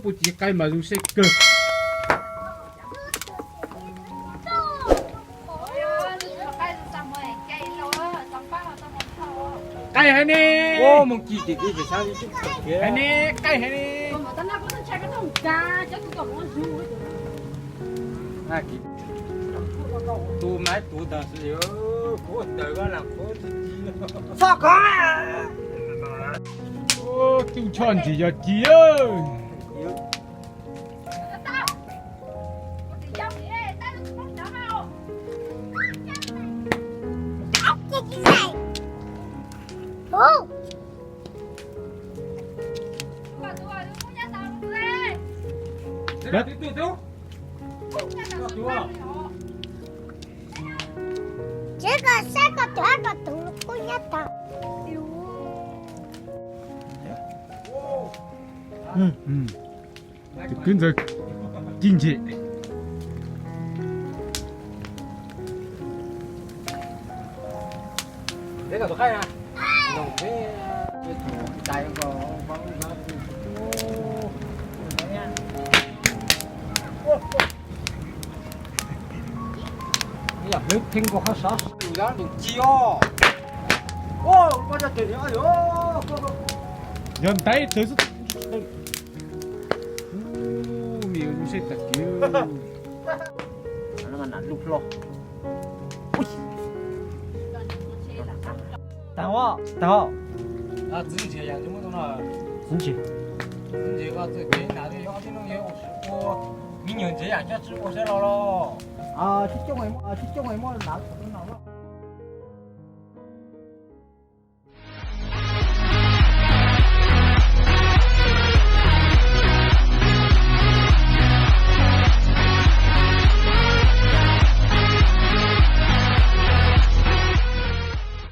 不知该嘛如色个。该还呢？我们几弟弟就相当于是还呢？该还呢？哎，多买多的是哟，我得个了，我自己了。啥干？哦，都穿起就鸡哦。哦。来，走。这个三个多个都不一样。嗯，就跟着进去。这个多看呀。弄这带个放那哦，怎么样？哎呀，没听过还啥事？有两种鸡哦。哦，我这对哎呦，人带都是。没有如色的叫。那个难录了。等我，等我。啊，自己养这么多呢？自己个这给拿的要这种也我明年这样下去我先了咯。啊，去种什么？去种什么拿？